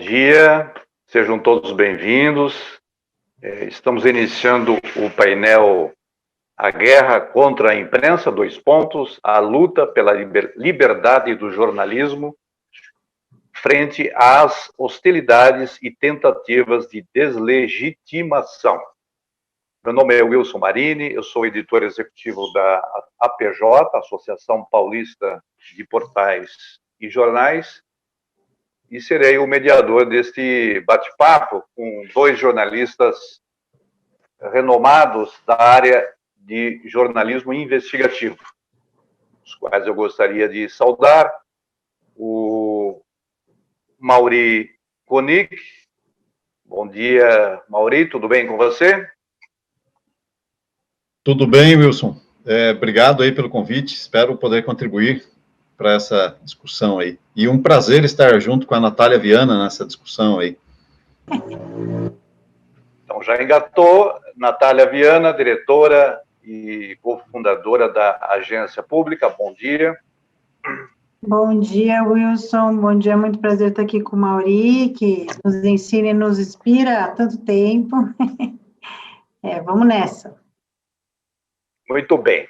dia, sejam todos bem-vindos. Estamos iniciando o painel A Guerra contra a Imprensa, a luta pela liberdade do jornalismo frente às hostilidades e tentativas de deslegitimação. Meu nome é Wilson Marini, eu sou editor executivo da APJ, Associação Paulista de Portais e Jornais, e serei o mediador deste bate-papo com dois jornalistas renomados da área de jornalismo investigativo, os quais eu gostaria de saudar: o Mauri Koenig. Bom dia, Mauri, tudo bem com você? Tudo bem, Wilson. Obrigado aí pelo convite, espero poder contribuir para essa discussão aí. E um prazer estar junto com a Natália Viana nessa discussão aí. Então, já engatou. Natália Viana, diretora e cofundadora da agência pública, bom dia. Bom dia, Wilson, bom dia, muito prazer estar aqui com o Mauri, que nos ensina e nos inspira há tanto tempo. Vamos nessa. Muito bem.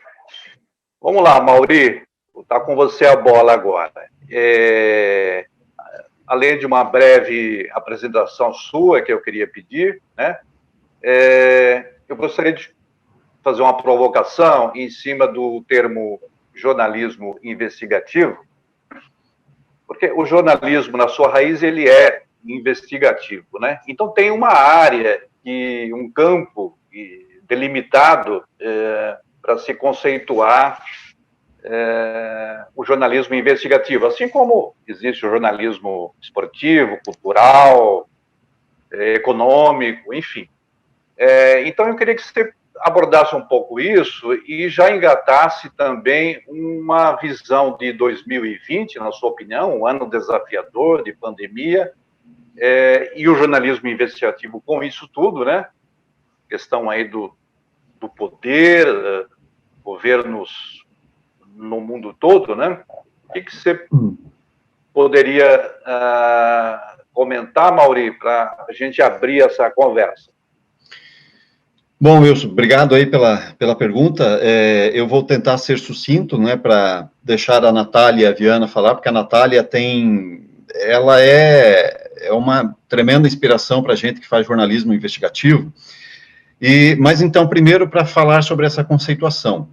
Vamos lá, Mauri, está com você a bola agora. Além de uma breve apresentação sua, que eu queria pedir, né? Eu gostaria de fazer uma provocação em cima do termo jornalismo investigativo, porque o jornalismo, na sua raiz, ele é investigativo, né? Então, tem uma área, um campo delimitado para se conceituar o jornalismo investigativo, assim como existe o jornalismo esportivo, cultural, econômico, enfim. Então, eu queria que você abordasse um pouco isso e já engatasse também uma visão de 2020, na sua opinião, um ano desafiador de pandemia, e o jornalismo investigativo com isso tudo, né? Questão aí do poder, governos no mundo todo, né? O que você poderia comentar, Mauri, para a gente abrir essa conversa? Bom, Wilson, obrigado aí pela pergunta. Eu vou tentar ser sucinto, né, para deixar a Natália Viana falar, porque a Natália ela é uma tremenda inspiração para a gente que faz jornalismo investigativo. Mas então, primeiro, para falar sobre essa conceituação.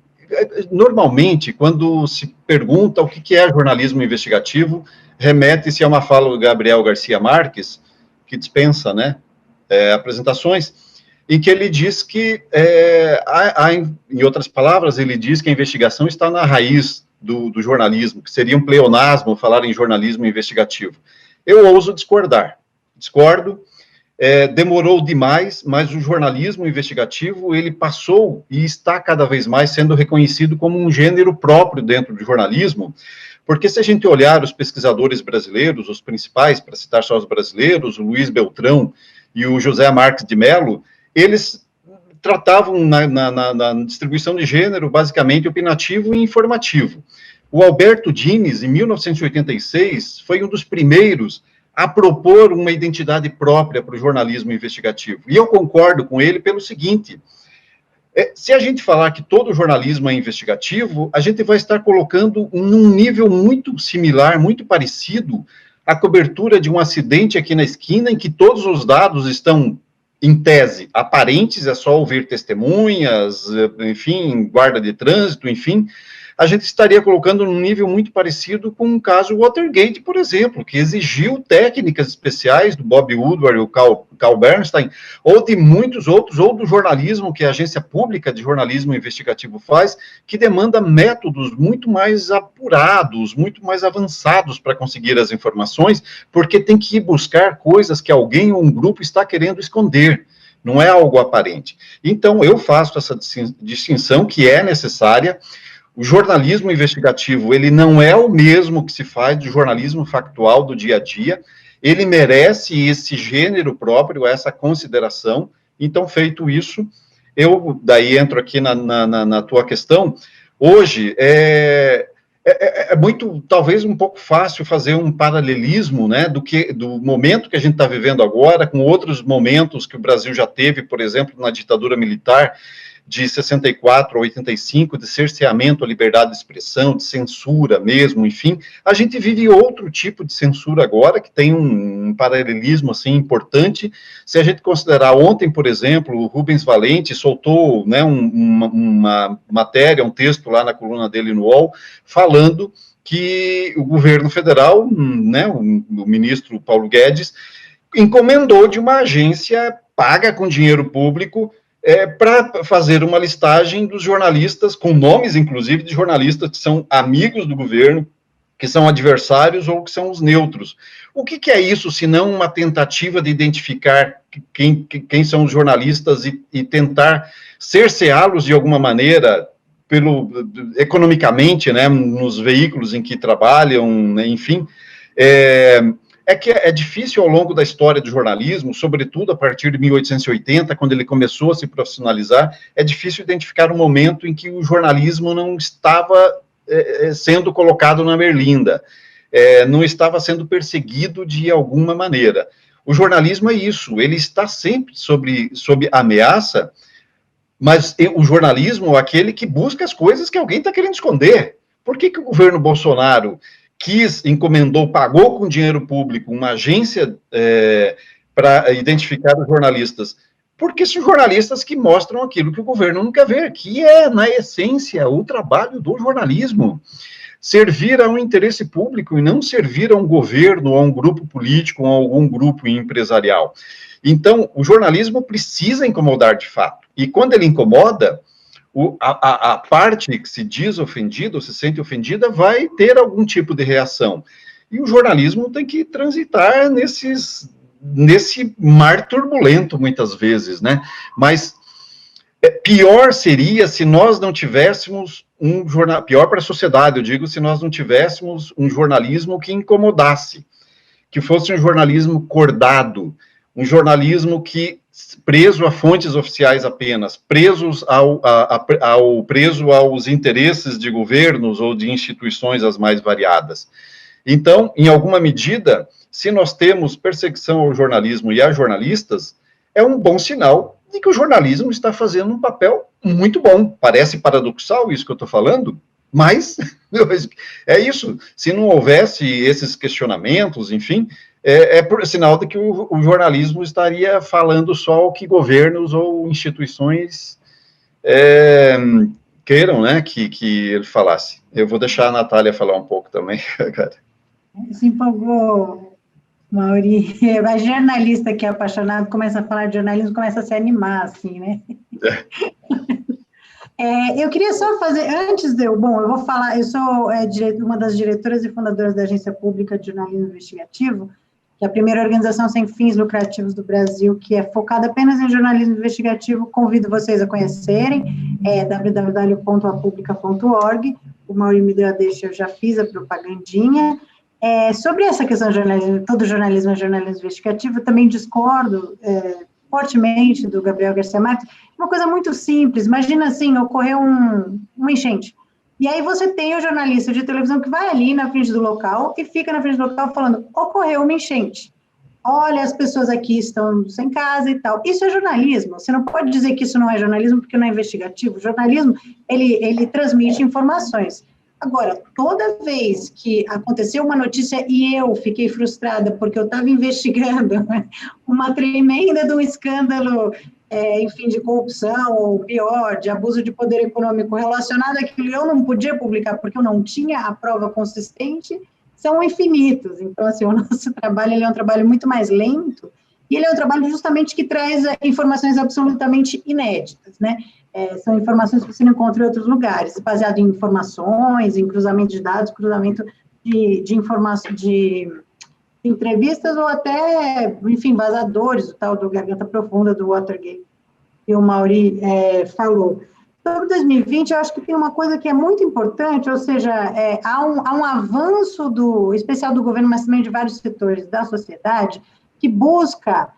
Normalmente, quando se pergunta o que é jornalismo investigativo, remete-se a uma fala do Gabriel Garcia Marques, que dispensa, né, apresentações, em que ele diz que, em outras palavras, ele diz que a investigação está na raiz do jornalismo, que seria um pleonasmo falar em jornalismo investigativo. Eu ouso discordo, demorou demais, mas o jornalismo investigativo, ele passou e está cada vez mais sendo reconhecido como um gênero próprio dentro do jornalismo, porque se a gente olhar os pesquisadores brasileiros, os principais, para citar só os brasileiros, o Luiz Beltrão e o José Marques de Mello, eles tratavam na distribuição de gênero, basicamente, opinativo e informativo. O Alberto Dines, em 1986, foi um dos primeiros a propor uma identidade própria para o jornalismo investigativo. E eu concordo com ele pelo seguinte: se a gente falar que todo jornalismo é investigativo, a gente vai estar colocando num nível muito similar, muito parecido, a cobertura de um acidente aqui na esquina, em que todos os dados estão, em tese, aparentes, é só ouvir testemunhas, enfim, guarda de trânsito, enfim, a gente estaria colocando num nível muito parecido com o caso Watergate, por exemplo, que exigiu técnicas especiais do Bob Woodward e o Carl Bernstein, ou de muitos outros, ou do jornalismo que a Agência Pública de Jornalismo Investigativo faz, que demanda métodos muito mais apurados, muito mais avançados para conseguir as informações, porque tem que ir buscar coisas que alguém ou um grupo está querendo esconder. Não é algo aparente. Então, eu faço essa distinção que é necessária. O jornalismo investigativo, ele não é o mesmo que se faz do jornalismo factual do dia a dia, ele merece esse gênero próprio, essa consideração. Então, feito isso, eu daí entro aqui na tua questão. Hoje, é é muito, talvez, um pouco fácil fazer um paralelismo, né, do momento que a gente está vivendo agora com outros momentos que o Brasil já teve, por exemplo, na ditadura militar, de 64 a 85, de cerceamento à liberdade de expressão, de censura mesmo, enfim, a gente vive outro tipo de censura agora, que tem um paralelismo, assim, importante. Se a gente considerar ontem, por exemplo, o Rubens Valente soltou, né, uma matéria, um texto lá na coluna dele no UOL, falando que o governo federal, né, o ministro Paulo Guedes, encomendou de uma agência paga com dinheiro público para fazer uma listagem dos jornalistas, com nomes, inclusive, de jornalistas que são amigos do governo, que são adversários ou que são os neutros. O que é isso, se não uma tentativa de identificar quem são os jornalistas e tentar cerceá-los de alguma maneira, economicamente, né, nos veículos em que trabalham, né, enfim, que é difícil ao longo da história do jornalismo, sobretudo a partir de 1880, quando ele começou a se profissionalizar, é difícil identificar um momento em que o jornalismo não estava sendo colocado na berlinda, não estava sendo perseguido de alguma maneira. O jornalismo é isso, ele está sempre sob ameaça, mas o jornalismo é aquele que busca as coisas que alguém está querendo esconder. Por que o governo Bolsonaro encomendou, pagou com dinheiro público uma agência para identificar os jornalistas? Porque são jornalistas que mostram aquilo que o governo não quer ver, que é, na essência, o trabalho do jornalismo. Servir a um interesse público e não servir a um governo, a um grupo político, a algum grupo empresarial. Então, o jornalismo precisa incomodar de fato. E quando ele incomoda, a parte que se diz ofendida, ou se sente ofendida, vai ter algum tipo de reação. E o jornalismo tem que transitar nesse mar turbulento, muitas vezes, né? Mas pior seria se nós não tivéssemos pior para a sociedade, eu digo, se nós não tivéssemos um jornalismo que incomodasse, que fosse um jornalismo cordado, um jornalismo que preso a fontes oficiais apenas, preso aos interesses de governos ou de instituições as mais variadas. Então, em alguma medida, se nós temos perseguição ao jornalismo e a jornalistas, é um bom sinal de que o jornalismo está fazendo um papel muito bom. Parece paradoxal isso que eu estou falando, mas é isso. Se não houvesse esses questionamentos, enfim, por sinal de que o jornalismo estaria falando só o que governos ou instituições queiram, né, que ele falasse. Eu vou deixar a Natália falar um pouco também, cara. Se empolgou, Mauri. A jornalista que é apaixonada começa a falar de jornalismo, começa a se animar, assim, né? Eu queria só fazer, eu vou falar, eu sou uma das diretoras e fundadoras da Agência Pública de Jornalismo Investigativo, que é a primeira organização sem fins lucrativos do Brasil, que é focada apenas em jornalismo investigativo. Convido vocês a conhecerem, www.apublica.org. O Mauri me deu a deixa, eu já fiz a propagandinha. Sobre essa questão de jornalismo, todo jornalismo é jornalismo investigativo, eu também discordo fortemente do Gabriel Garcia Marques. Uma coisa muito simples, imagina assim, ocorreu uma enchente, e aí você tem o jornalista de televisão que vai ali na frente do local e fica na frente do local falando, ocorreu uma enchente, olha, as pessoas aqui estão sem casa e tal. Isso é jornalismo, você não pode dizer que isso não é jornalismo porque não é investigativo. O jornalismo, ele transmite informações. Agora, toda vez que aconteceu uma notícia e eu fiquei frustrada porque eu estava investigando uma tremenda de um escândalo, enfim, de corrupção, ou pior, de abuso de poder econômico relacionado àquilo, eu não podia publicar porque eu não tinha a prova consistente, são infinitos. Então, assim, o nosso trabalho ele é um trabalho muito mais lento, e ele é um trabalho justamente que traz informações absolutamente inéditas, né? São informações que você não encontra em outros lugares, baseado em informações, em cruzamento de dados, cruzamento de informações, de entrevistas ou até, enfim, vazadores, o tal do Garganta Profunda, do Watergate, que o Mauri falou. Sobre 2020, eu acho que tem uma coisa que é muito importante, ou seja, há um avanço especial do governo, mas também de vários setores da sociedade, que busca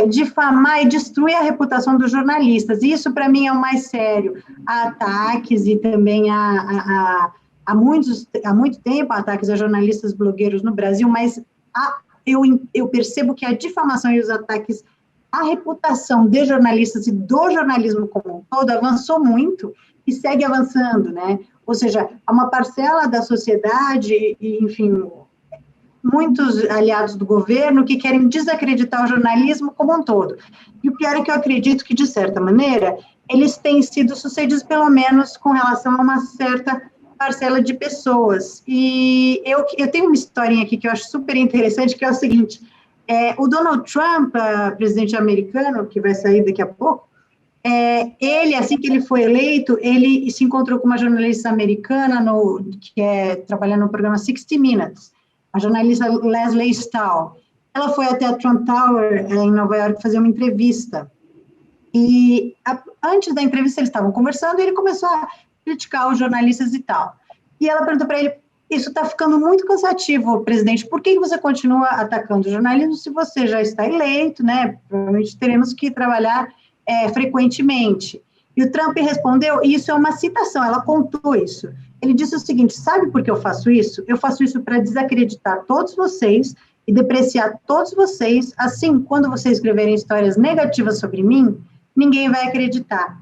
difamar e destruir a reputação dos jornalistas. Isso, para mim, é o mais sério. Há ataques e também há há muito tempo ataques a jornalistas blogueiros no Brasil, mas eu percebo que a difamação e os ataques à reputação de jornalistas e do jornalismo como um todo avançou muito e segue avançando, né? Ou seja, há uma parcela da sociedade, e, enfim, muitos aliados do governo que querem desacreditar o jornalismo como um todo. E o pior é que eu acredito que, de certa maneira, eles têm sido sucedidos, pelo menos, com relação a uma certa parcela de pessoas. E eu tenho uma historinha aqui que eu acho super interessante, que é o seguinte: o Donald Trump, presidente americano, que vai sair daqui a pouco, ele, assim que ele foi eleito, ele se encontrou com uma jornalista americana trabalhando no programa 60 Minutes, a jornalista Leslie Stahl. Ela foi até a Trump Tower, em Nova York, fazer uma entrevista. E antes da entrevista eles estavam conversando e ele começou a criticar os jornalistas e tal. E ela perguntou para ele: isso está ficando muito cansativo, presidente, por que você continua atacando o jornalismo se você já está eleito, né? Provavelmente teremos que trabalhar frequentemente. E o Trump respondeu, e isso é uma citação, ela contou isso. Ele disse o seguinte: sabe por que eu faço isso? Eu faço isso para desacreditar todos vocês e depreciar todos vocês. Assim, quando vocês escreverem histórias negativas sobre mim, ninguém vai acreditar.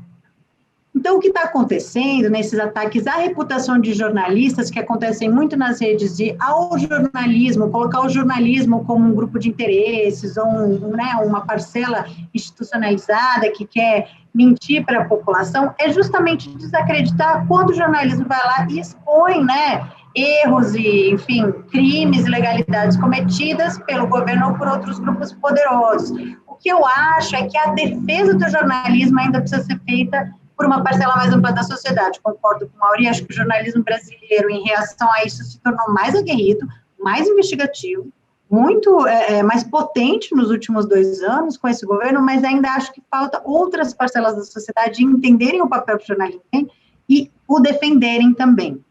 Então, o que está acontecendo nesses ataques à reputação de jornalistas, que acontecem muito nas redes, ao jornalismo, colocar o jornalismo como um grupo de interesses, ou uma parcela institucionalizada que quer mentir para a população, é justamente desacreditar quando o jornalismo vai lá e expõe, né, erros e, enfim, crimes, ilegalidades cometidas pelo governo ou por outros grupos poderosos. O que eu acho é que a defesa do jornalismo ainda precisa ser feita por uma parcela mais ampla da sociedade. Concordo com o Mauri, acho que o jornalismo brasileiro, em reação a isso, se tornou mais aguerrido, mais investigativo, muito mais potente nos últimos 2 anos com esse governo, mas ainda acho que falta outras parcelas da sociedade entenderem o papel que o jornalismo tem e o defenderem também.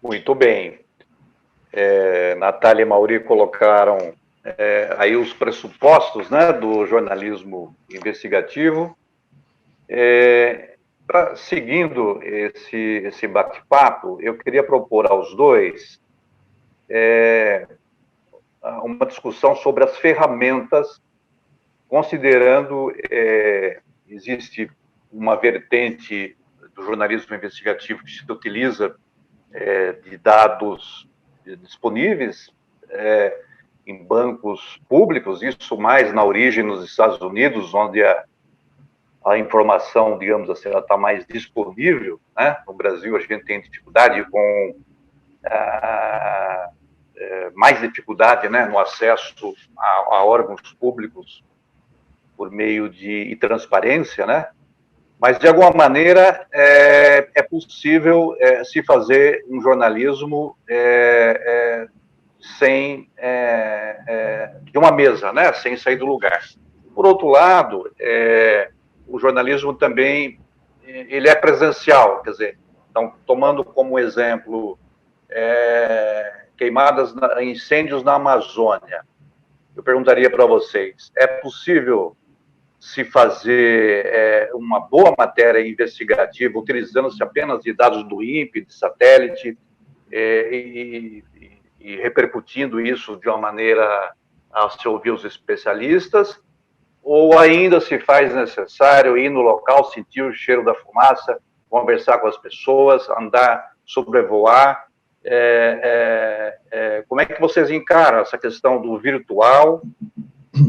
Muito bem. Natália e Mauri colocaram aí os pressupostos, né, do jornalismo investigativo. Seguindo esse bate-papo, eu queria propor aos dois uma discussão sobre as ferramentas, considerando existe uma vertente do jornalismo investigativo que se utiliza de dados disponíveis em bancos públicos, isso mais na origem nos Estados Unidos, onde a informação, digamos assim, ela está mais disponível, né? No Brasil a gente tem dificuldade com mais dificuldade, né, no acesso a órgãos públicos por meio de transparência, né? Mas, de alguma maneira, é possível se fazer um jornalismo sem de uma mesa, né? Sem sair do lugar. Por outro lado, o jornalismo também ele é presencial, quer dizer, então, tomando como exemplo incêndios na Amazônia, eu perguntaria para vocês: é possível se fazer uma boa matéria investigativa utilizando-se apenas de dados do INPE, de satélite, e repercutindo isso de uma maneira a se ouvir os especialistas, ou ainda se faz necessário ir no local, sentir o cheiro da fumaça, conversar com as pessoas, andar, sobrevoar? Como é que vocês encaram essa questão do virtual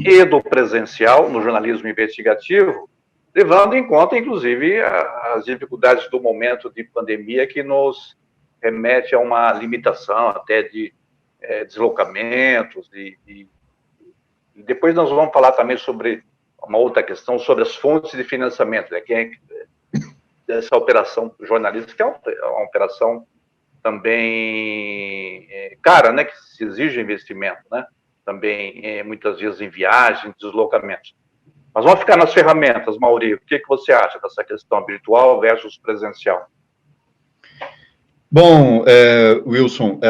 e do presencial no jornalismo investigativo, levando em conta, inclusive, as dificuldades do momento de pandemia que nos remete a uma limitação até de deslocamentos, e depois nós vamos falar também sobre uma outra questão, sobre as fontes de financiamento, né, que é essa operação jornalística, que é uma operação também cara, né, que se exige investimento, né, também muitas vezes em viagens, deslocamentos. Mas vamos ficar nas ferramentas, Mauri. O que você acha dessa questão virtual versus presencial? Bom, Wilson,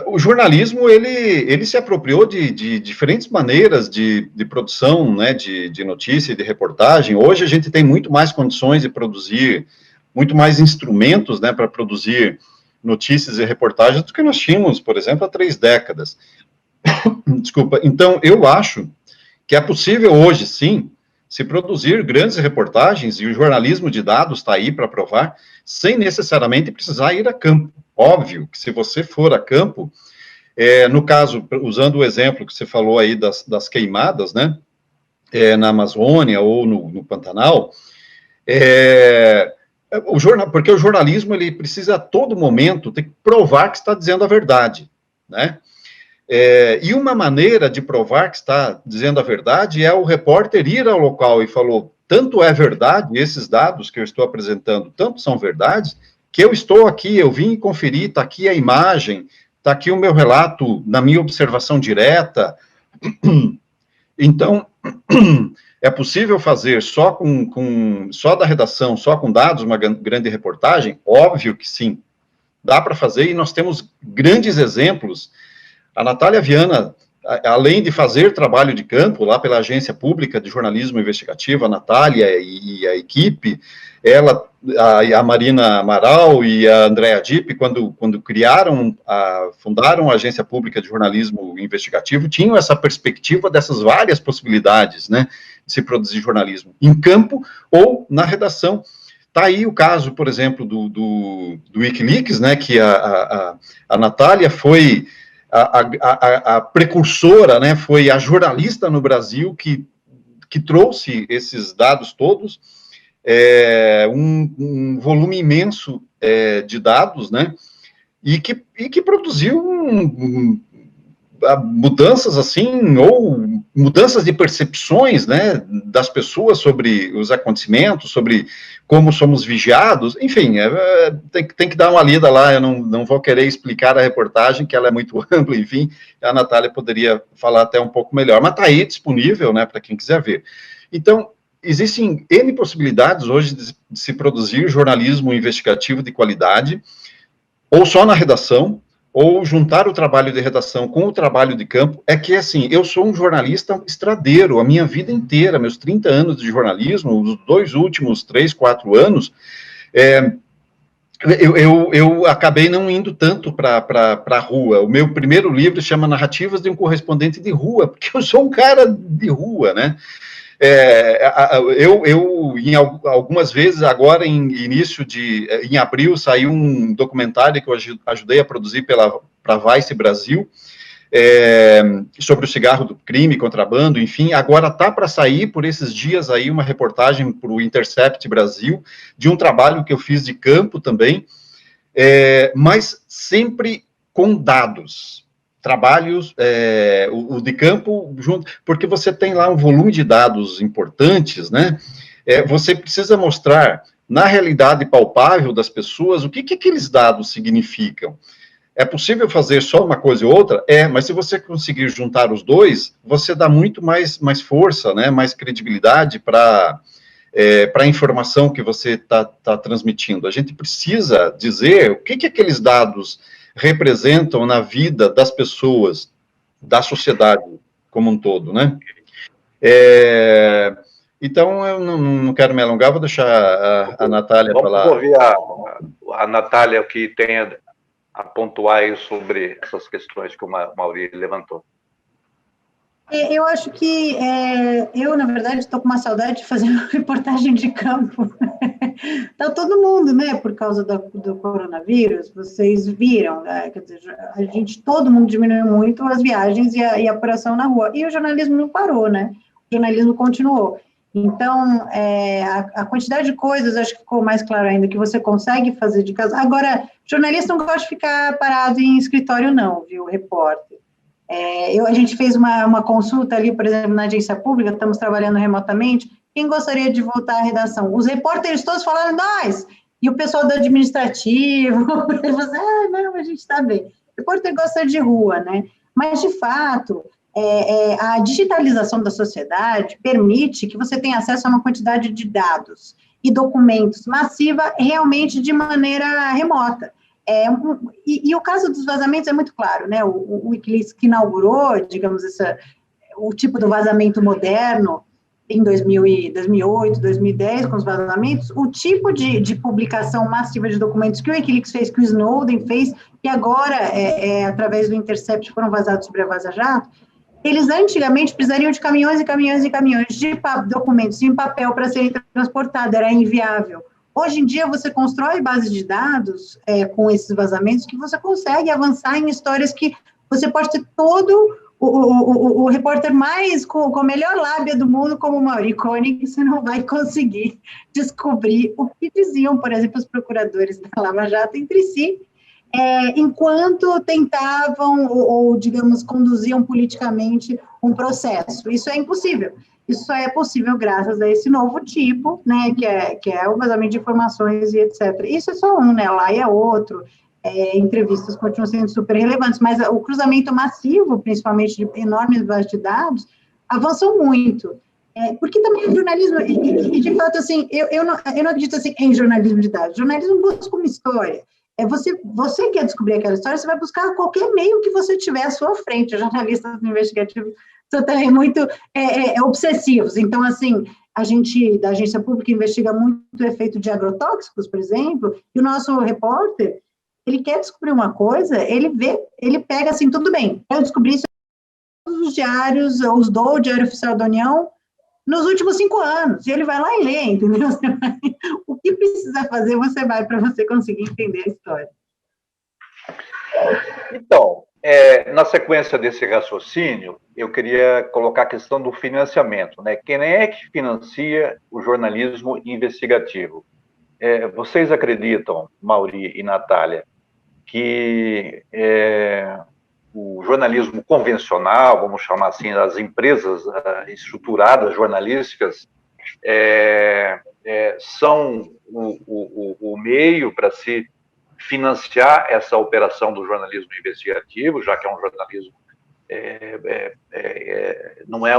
o jornalismo, ele se apropriou de diferentes maneiras de produção, né, de notícia e de reportagem. Hoje a gente tem muito mais condições de produzir muito mais instrumentos, né, para produzir notícias e reportagens do que nós tínhamos, por exemplo, há 3 décadas. Desculpa. Então, eu acho que é possível hoje, sim, se produzir grandes reportagens, e o jornalismo de dados está aí para provar, sem necessariamente precisar ir a campo. Óbvio que se você for a campo, no caso, usando o exemplo que você falou aí das queimadas, né, na Amazônia ou no Pantanal, porque o jornalismo, ele precisa a todo momento ter que provar que está dizendo a verdade, né? E uma maneira de provar que está dizendo a verdade é o repórter ir ao local e falou, tanto é verdade, esses dados que eu estou apresentando, tanto são verdades, que eu estou aqui, eu vim conferir, está aqui a imagem, está aqui o meu relato, na minha observação direta. Então, é possível fazer só só da redação, só com dados, uma grande reportagem? Óbvio que sim, dá para fazer, e nós temos grandes exemplos. A Natália Viana, além de fazer trabalho de campo lá pela Agência Pública de Jornalismo Investigativo, a Natália e a equipe, ela, a Marina Amaral e a Andréa Dipp, quando fundaram a Agência Pública de Jornalismo Investigativo, tinham essa perspectiva dessas várias possibilidades, né, de se produzir jornalismo em campo ou na redação. Está aí o caso, por exemplo, do Wikileaks, né, que a Natália foi a precursora, né, foi a jornalista no Brasil que trouxe esses dados todos, um volume imenso de dados, né, e que produziu mudanças assim, ou mudanças de percepções, né, das pessoas sobre os acontecimentos, sobre como somos vigiados, enfim, tem que dar uma lida lá, eu não vou querer explicar a reportagem, que ela é muito ampla, enfim, a Natália poderia falar até um pouco melhor, mas está aí disponível, né, para quem quiser ver. Então, existem N possibilidades hoje de se produzir jornalismo investigativo de qualidade, ou só na redação, ou juntar o trabalho de redação com o trabalho de campo, é que, assim, eu sou um jornalista estradeiro, a minha vida inteira, meus 30 anos de jornalismo, os 2 últimos 3, 4 anos, eu acabei não indo tanto para a rua. O meu primeiro livro chama Narrativas de um Correspondente de Rua, porque eu sou um cara de rua, né? Em algumas vezes, agora em abril, saiu um documentário que eu ajudei a produzir para Vice Brasil, sobre o cigarro do crime, contrabando, enfim, agora está para sair por esses dias aí uma reportagem para o Intercept Brasil, de um trabalho que eu fiz de campo também, mas sempre com dados, trabalhos, o de campo, junto, porque você tem lá um volume de dados importantes, né? Você precisa mostrar, na realidade palpável das pessoas, o que aqueles dados significam. É possível fazer só uma coisa ou outra? Mas se você conseguir juntar os dois, você dá muito mais força, né? Mais credibilidade para a informação que você está transmitindo. A gente precisa dizer o que aqueles dados representam na vida das pessoas, da sociedade como um todo, né? Então, eu não quero me alongar, vou deixar a Natália falar. Vamos ouvir a Natália, o que tem a pontuar aí sobre essas questões que o Maurício levantou. Eu acho que eu, na verdade, estou com uma saudade de fazer uma reportagem de campo. Está todo mundo, né, por causa do coronavírus, vocês viram, né, quer dizer, todo mundo diminuiu muito as viagens e a apuração na rua, e o jornalismo não parou, né, o jornalismo continuou. Então, a quantidade de coisas, acho que ficou mais claro ainda, que você consegue fazer de casa. Agora, jornalista não gosta de ficar parado em escritório, não, viu, repórter. A gente fez uma consulta ali, por exemplo, na agência pública, estamos trabalhando remotamente, quem gostaria de voltar à redação? Os repórteres todos falaram, nós! E o pessoal do administrativo, eles falaram, não, a gente está bem. O repórter gosta de rua, né? Mas, de fato, a digitalização da sociedade permite que você tenha acesso a uma quantidade de dados e documentos massiva realmente de maneira remota. E o caso dos vazamentos é muito claro, né? O Wikileaks que inaugurou, digamos, o tipo do vazamento moderno, em 2008, 2010, com os vazamentos, o tipo de publicação massiva de documentos que o Wikileaks fez, que o Snowden fez, e agora, através do Intercept, foram vazados sobre a Vaza Jato, eles antigamente precisariam de caminhões e caminhões e caminhões de documentos em papel para serem transportados, era inviável. Hoje em dia, você constrói bases de dados com esses vazamentos que você consegue avançar em histórias que você pode ter todo o repórter mais com a melhor lábia do mundo, como o Mauri Koenig, você não vai conseguir descobrir o que diziam, por exemplo, os procuradores da Lava Jato entre si, enquanto tentavam ou, digamos, conduziam politicamente um processo. Isso é impossível. Isso só é possível graças a esse novo tipo, né, que é o vazamento de informações e etc. Isso é só um, né, lá é outro. Entrevistas continuam sendo super relevantes, mas o cruzamento massivo, principalmente de enormes bases de dados, avançou muito. Porque também o jornalismo, e de fato, assim, eu não acredito assim, em jornalismo de dados. Jornalismo busca uma história. Você quer descobrir aquela história, você vai buscar qualquer meio que você tiver à sua frente. Os jornalistas investigativos são também muito obsessivos. Então, assim, a gente, da agência pública, investiga muito o efeito de agrotóxicos, por exemplo, e o nosso repórter, ele quer descobrir uma coisa, ele pega assim, tudo bem, eu descobri isso em todos os diários, o Diário Oficial da União, nos últimos 5 anos, e ele vai lá e lê, entendeu? O que precisa fazer, você vai para você conseguir entender a história. Então, na sequência desse raciocínio, eu queria colocar a questão do financiamento, né? Quem é que financia o jornalismo investigativo? Vocês acreditam, Mauri e Natália, que o jornalismo convencional, vamos chamar assim, as empresas estruturadas jornalísticas, são o meio para se financiar essa operação do jornalismo investigativo, já que é um jornalismo, não é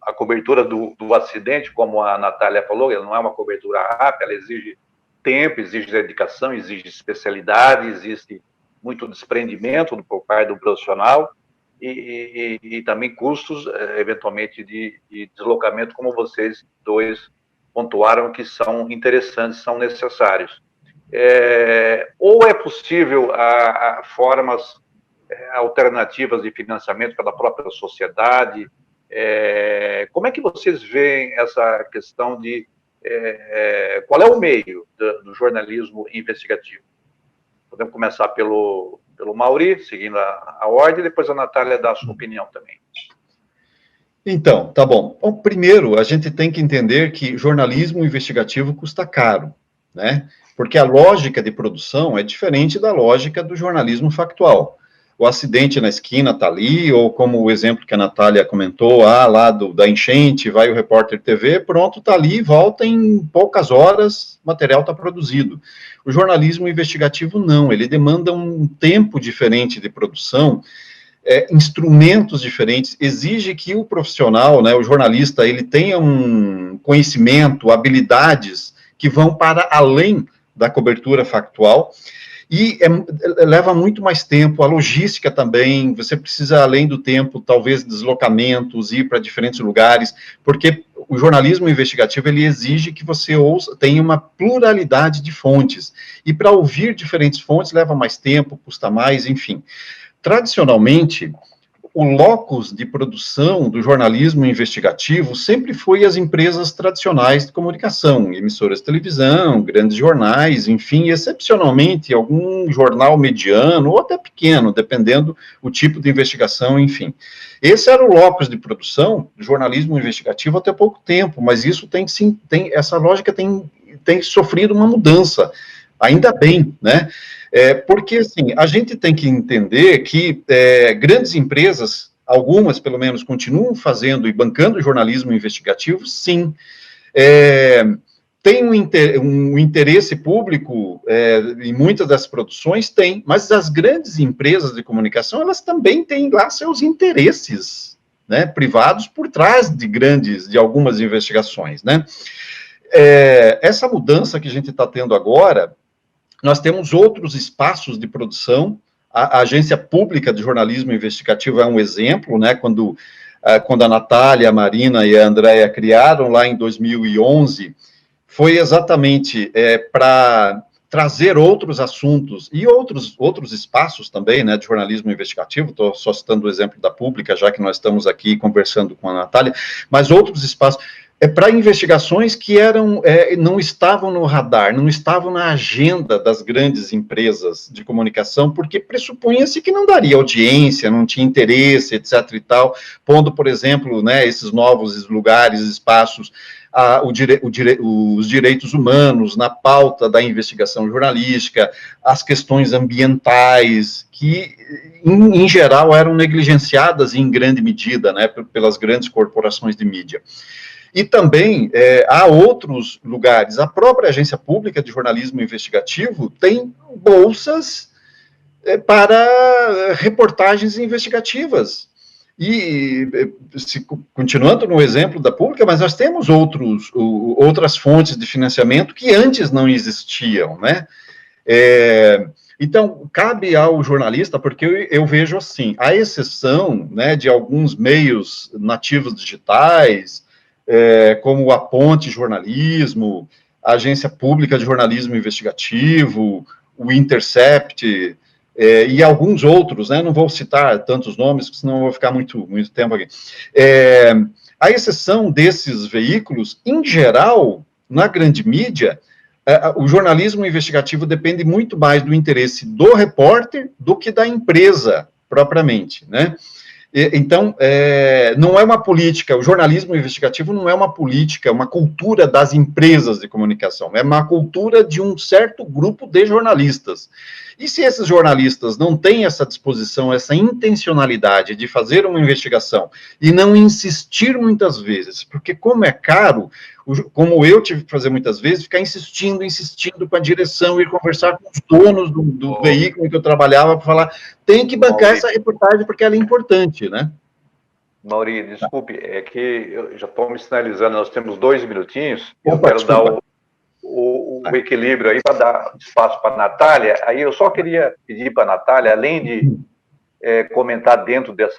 a cobertura do acidente, como a Natália falou, ela não é uma cobertura rápida, ela exige tempo, exige dedicação, exige especialidade, existe muito desprendimento por parte do profissional e também custos, eventualmente, de deslocamento, como vocês dois pontuaram, que são interessantes, são necessários. Ou é possível formas alternativas de financiamento pela própria sociedade? Como é que vocês veem essa questão de qual é o meio do jornalismo investigativo? Podemos começar pelo Mauri, seguindo a ordem, e depois a Natália dá a sua opinião também. Então, tá bom. Bom, primeiro, a gente tem que entender que jornalismo investigativo custa caro, né? Porque a lógica de produção é diferente da lógica do jornalismo factual. O acidente na esquina está ali, ou como o exemplo que a Natália comentou, lá da enchente, vai o repórter TV, pronto, está ali, volta em poucas horas, o material está produzido. O jornalismo investigativo não, ele demanda um tempo diferente de produção, instrumentos diferentes, exige que o profissional, né, o jornalista, ele tenha um conhecimento, habilidades que vão para além da cobertura factual, e leva muito mais tempo, a logística também, você precisa, além do tempo, talvez deslocamentos, ir para diferentes lugares, porque o jornalismo investigativo, ele exige que você tenha uma pluralidade de fontes, e para ouvir diferentes fontes leva mais tempo, custa mais, enfim. Tradicionalmente, o locus de produção do jornalismo investigativo sempre foi as empresas tradicionais de comunicação, emissoras de televisão, grandes jornais, enfim, excepcionalmente algum jornal mediano ou até pequeno, dependendo do tipo de investigação, enfim. Esse era o locus de produção do jornalismo investigativo até pouco tempo, mas isso essa lógica tem sofrido uma mudança, ainda bem, né? Porque, assim, a gente tem que entender que grandes empresas, algumas, pelo menos, continuam fazendo e bancando jornalismo investigativo, sim. Tem um interesse público em muitas das produções? Tem, mas as grandes empresas de comunicação, elas também têm lá seus interesses, né, privados por trás de algumas investigações, né? Essa mudança que a gente está tendo agora, nós temos outros espaços de produção, a Agência Pública de Jornalismo Investigativo é um exemplo, né, quando quando a Natália, a Marina e a Andréia criaram lá em 2011, foi exatamente para trazer outros assuntos e outros espaços também, né, de jornalismo investigativo. Estou só citando o exemplo da Pública, já que nós estamos aqui conversando com a Natália, mas outros espaços para investigações que não estavam no radar, não estavam na agenda das grandes empresas de comunicação, porque pressupunha-se que não daria audiência, não tinha interesse, etc. e tal, pondo, por exemplo, né, esses novos lugares, espaços, os direitos humanos na pauta da investigação jornalística, as questões ambientais, que, em geral, eram negligenciadas em grande medida, né, pelas grandes corporações de mídia. E também há outros lugares. A própria Agência Pública de Jornalismo Investigativo tem bolsas para reportagens investigativas. E, continuando no exemplo da Pública, mas nós temos outras fontes de financiamento que antes não existiam, né? Então, cabe ao jornalista, porque eu vejo assim, à exceção, né, de alguns meios nativos digitais, como a Ponte Jornalismo, a Agência Pública de Jornalismo Investigativo, o Intercept, e alguns outros, né, não vou citar tantos nomes, senão eu vou ficar muito tempo aqui. À exceção desses veículos, em geral, na grande mídia, o jornalismo investigativo depende muito mais do interesse do repórter do que da empresa, propriamente, né? Então, não é uma política, o jornalismo investigativo não é uma política, uma cultura das empresas de comunicação, é uma cultura de um certo grupo de jornalistas. E se esses jornalistas não têm essa disposição, essa intencionalidade de fazer uma investigação e não insistir muitas vezes, porque como é caro, como eu tive que fazer muitas vezes, ficar insistindo com a direção, ir conversar com os donos do veículo em que eu trabalhava para falar, tem que bancar essa reportagem porque ela é importante, né? Mauri, desculpe, é que eu já estou me sinalizando, nós temos 2 minutinhos, eu Opa, quero dar o equilíbrio aí para dar espaço para a Natália. Aí eu só queria pedir para a Natália, além de comentar dentro desse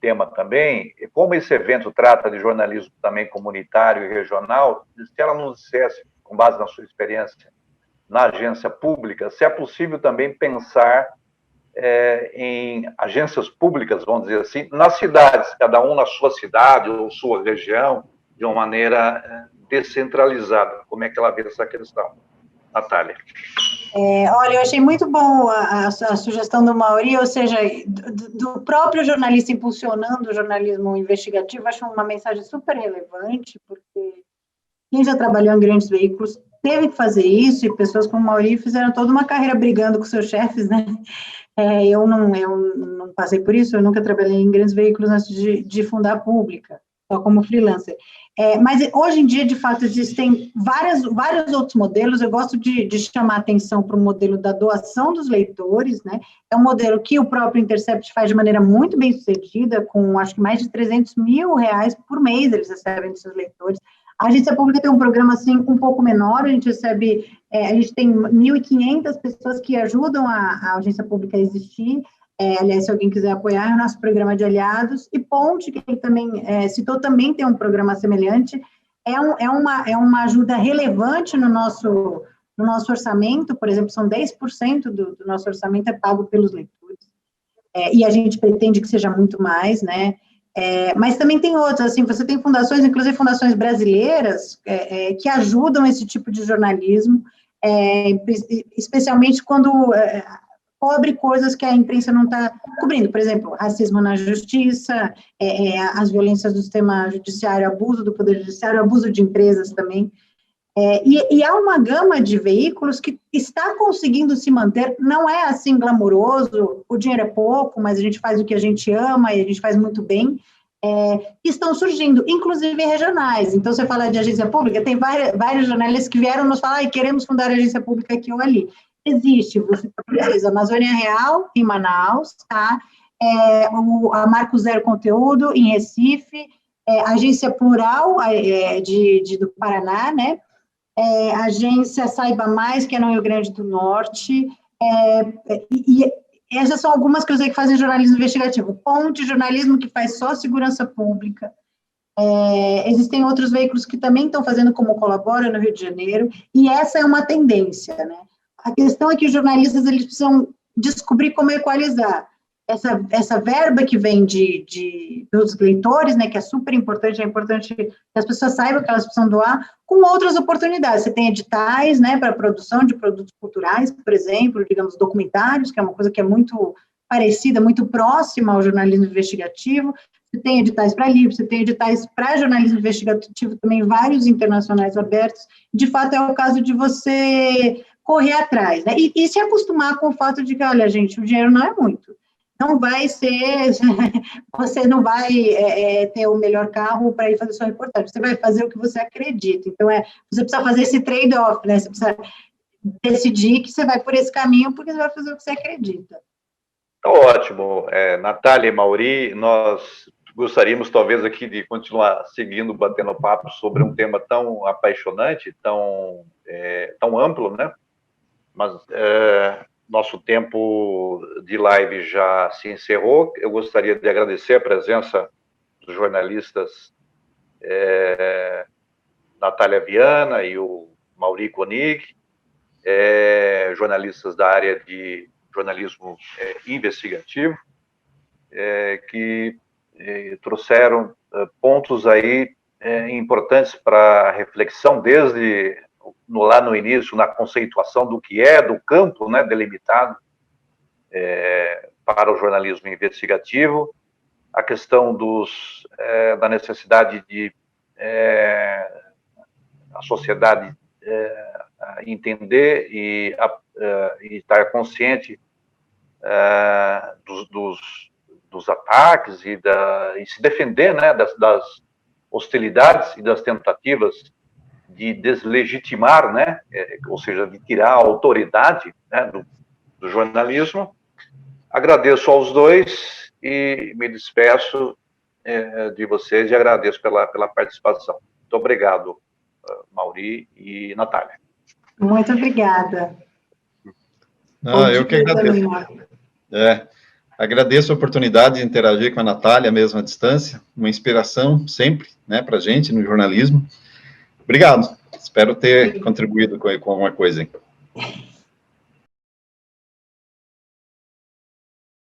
tema também, como esse evento trata de jornalismo também comunitário e regional, se ela nos dissesse, com base na sua experiência na agência pública, se é possível também pensar em agências públicas, vamos dizer assim, nas cidades, cada um na sua cidade ou sua região, de uma maneira descentralizada. Como é que ela vê essa questão? Natália. Olha, eu achei muito bom a sugestão do Mauri, ou seja, do próprio jornalista impulsionando o jornalismo investigativo, acho uma mensagem super relevante, porque quem já trabalhou em grandes veículos teve que fazer isso, e pessoas como o Mauri fizeram toda uma carreira brigando com seus chefes, né? Eu não passei por isso, eu nunca trabalhei em grandes veículos antes de fundar a Pública, só como freelancer. Mas hoje em dia, de fato, existem vários outros modelos. Eu gosto de chamar atenção para o modelo da doação dos leitores, né? É um modelo que o próprio Intercept faz de maneira muito bem sucedida, com acho que mais de 300 mil reais por mês eles recebem dos seus leitores. A agência pública tem um programa assim um pouco menor, a gente tem 1.500 pessoas que ajudam a agência pública a existir. Aliás, se alguém quiser apoiar, é o nosso programa de aliados. E Ponte, que ele também citou, também tem um programa semelhante. É uma ajuda relevante no nosso orçamento, por exemplo, são 10% do nosso orçamento é pago pelos leitores. E a gente pretende que seja muito mais, né? Mas também tem outros, assim, você tem fundações, inclusive fundações brasileiras, que ajudam esse tipo de jornalismo, especialmente quando cobre coisas que a imprensa não está cobrindo, por exemplo, racismo na justiça, as violências do sistema judiciário, abuso do poder judiciário, abuso de empresas também, e há uma gama de veículos que está conseguindo se manter, não é assim glamouroso, o dinheiro é pouco, mas a gente faz o que a gente ama e a gente faz muito bem, estão surgindo, inclusive regionais. Então, você fala de agência pública, tem vários jornalistas que vieram nos falar, queremos fundar a agência pública aqui ou ali. Existe, você precisa, Amazônia Real, em Manaus, tá? A Marco Zero Conteúdo, em Recife, Agência Plural, do Paraná, né? Agência Saiba Mais, que é no Rio Grande do Norte, e essas são algumas que eu sei que fazem jornalismo investigativo. Ponte, jornalismo que faz só segurança pública. Existem outros veículos que também estão fazendo como Colabora no Rio de Janeiro, e essa é uma tendência, né? A questão é que os jornalistas, eles precisam descobrir como equalizar essa verba que vem dos leitores, né, que é super importante, é importante que as pessoas saibam que elas precisam doar, com outras oportunidades. Você tem editais, né, para produção de produtos culturais, por exemplo, digamos, documentários, que é uma coisa que é muito parecida, muito próxima ao jornalismo investigativo. Você tem editais para livros, você tem editais para jornalismo investigativo também, vários internacionais abertos. De fato, é o caso de você correr atrás, né, e se acostumar com o fato de que, olha, gente, o dinheiro não é muito. Não vai ser, você não vai ter o melhor carro para ir fazer sua reportagem, você vai fazer o que você acredita. Então, você precisa fazer esse trade-off, né? Você precisa decidir que você vai por esse caminho, porque você vai fazer o que você acredita. Ótimo. Natália e Mauri, nós gostaríamos, talvez, aqui de continuar seguindo, batendo papo sobre um tema tão apaixonante, tão amplo, né? Mas nosso tempo de live já se encerrou. Eu gostaria de agradecer a presença dos jornalistas Natália Viana e o Mauri Koenig, jornalistas da área de jornalismo investigativo, que trouxeram pontos aí importantes para reflexão, desde lá no início, na conceituação do que é do campo, né, delimitado para o jornalismo investigativo, a questão da necessidade de a sociedade entender e estar consciente dos ataques e se defender, né, das hostilidades e das tentativas de deslegitimar, né, ou seja, de tirar a autoridade, né, do jornalismo. Agradeço aos dois e me despeço de vocês e agradeço pela participação. Muito obrigado, Mauri e Natália. Muito obrigada. Eu que agradeço. Agradeço a oportunidade de interagir com a Natália, mesmo à distância, uma inspiração sempre, né, para a gente no jornalismo. Obrigado. Espero ter contribuído com alguma coisa.